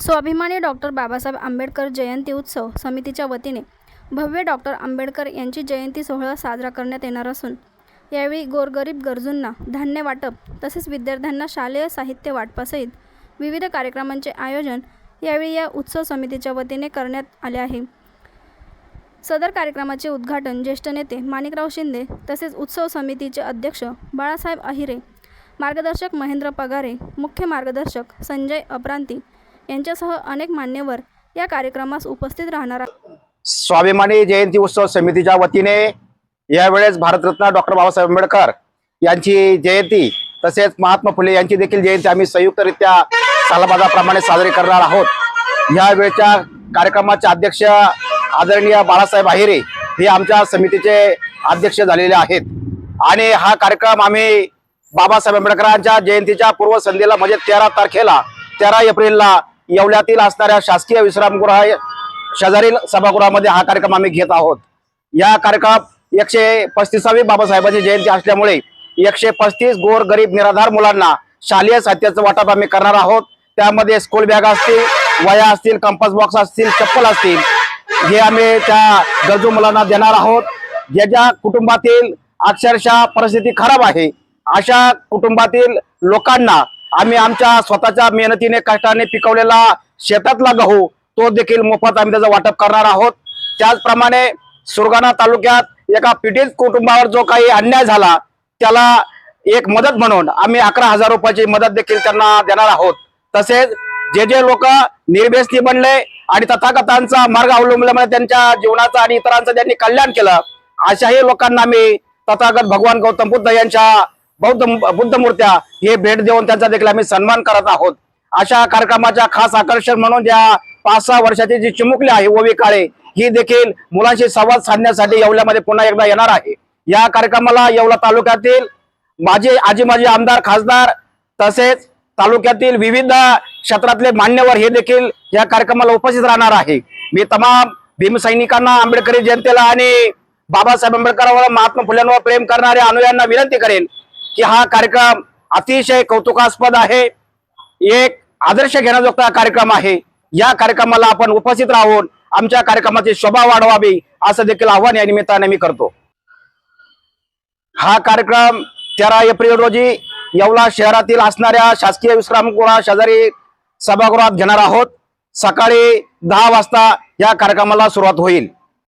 स्वाभिमानी डॉक्टर बाबासाहेब आंबेडकर जयंती उत्सव समितीच्या वतीने भव्य डॉक्टर आंबेडकर यांची जयंती सोहळा साजरा करण्यात येणार असून यावेळी गोरगरीब गरजूंना धान्य वाटप तसेच विद्यार्थ्यांना शालेय साहित्य वाटपासहित विविध कार्यक्रमांचे आयोजन यावेळी या उत्सव समितीच्या वतीने करण्यात आले आहे। सदर कार्यक्रमाचे उद्घाटन ज्येष्ठ नेते माणिकराव शिंदे तसेच उत्सव समितीचे अध्यक्ष बाळासाहेब अहिरे, मार्गदर्शक महेंद्र पगारे, मुख्य मार्गदर्शक संजय अपरांती यांच्यासह अनेक मान्यवर या कार्यक्रमास उपस्थित राहणार आहेत। स्वाभिमानी जयंती उत्सव समितीच्या वतीने यावेळेस भारतरत्न डॉक्टर बाबासाहेब आंबेडकर यांची जयंती तसेच महात्मा फुले यांची देखील जयंती आम्ही संयुक्तरित्या सालाबादाप्रमाणे साजरी करणार आहोत। यावेळच्या कार्यक्रमाचे अध्यक्ष आदरणीय बाळासाहेब अहिरे हे आमच्या समितीचे अध्यक्ष झालेले आहेत आणि हा कार्यक्रम आम्ही बाबासाहेब आंबेडकरांच्या जयंतीच्या पूर्वसंध्येला म्हणजे 13 एप्रिलला येवल्यातील असणाऱ्या शासकीय विश्रामगृह शेजारील सभागृहामध्ये हा कार्यक्रम आम्ही घेत आहोत। या कार्यक्रम 135वी बाबासाहेबांची जयंती असल्यामुळे 135 गोर गरीब निराधार मुलांना शालेय साहित्याचं वाटप आम्ही करणार आहोत। त्यामध्ये स्कूल बॅग असतील, वह्या असतील, कंपास बॉक्स असतील, चप्पल असतील, हे आम्ही त्या गरजू मुलांना देणार आहोत। ज्याच्या कुटुंबातील अक्षरशः परिस्थिती खराब आहे अशा कुटुंबातील लोकांना आम्ही आमच्या स्वतःच्या मेहनतीने कष्टाने पिकवलेला शेतातला गहू तो देखील मोफत आम्ही त्याचं वाटप करणार आहोत। त्याचप्रमाणे सुरगाणा तालुक्यात एका पीडित कुटुंबावर जो काही अन्याय झाला त्याला एक मदत म्हणून आम्ही 11,000 रुपयाची मदत देखील त्यांना देणार आहोत। तसेच जे लोक निर्व्यसनी बनले आणि तथागतांचा मार्ग अवलंबल्यामुळे त्यांच्या जीवनाचा आणि इतरांचं ज्यांनी कल्याण केलं अशाही लोकांना आम्ही तथागत भगवान गौतम बुद्ध यांच्या बुद्ध मूर्त्या हे भेट देऊन त्यांचा देखील आम्ही सन्मान करत आहोत। अशा कार्यक्रमाच्या खास आकर्षण म्हणून ज्या 5-6 वर्षाची जी चिमुकली आहे ओवी काळे ही देखील मुलांशी संवाद साधण्यासाठी येवल्यामध्ये पुन्हा एकदा येणार आहे। या कार्यक्रमाला येवला तालुक्यातील माजी आमदार, खासदार तसेच तालुक्यातील विविध क्षेत्रातले मान्यवर हे देखील या कार्यक्रमाला उपस्थित राहणार आहे। मी तमाम भीमसैनिकांना, आंबेडकरी जनतेला आणि बाबासाहेब आंबेडकरांवर, महात्मा फुल्यांवर प्रेम करणाऱ्या अनुयायांना विनंती करेन की हा कार्यक्रम अतिशय कौतुकास्पद आहे, एक आदर्श घेण्याजोगता कार्यक्रम आहे। या कार्यक्रमाला आपण उपस्थित राहून आमच्या कार्यक्रमाची शोभा वाढवावी असं देखील आव्हान या निमित्ताने मी करतो। हा कार्यक्रम 13 एप्रिल रोजी येवला शहरातील असणाऱ्या शासकीय विश्रामगृह शेजारी सभागृहात घेणार आहोत। सकाळी 10 वाजता या कार्यक्रमाला सुरुवात होईल।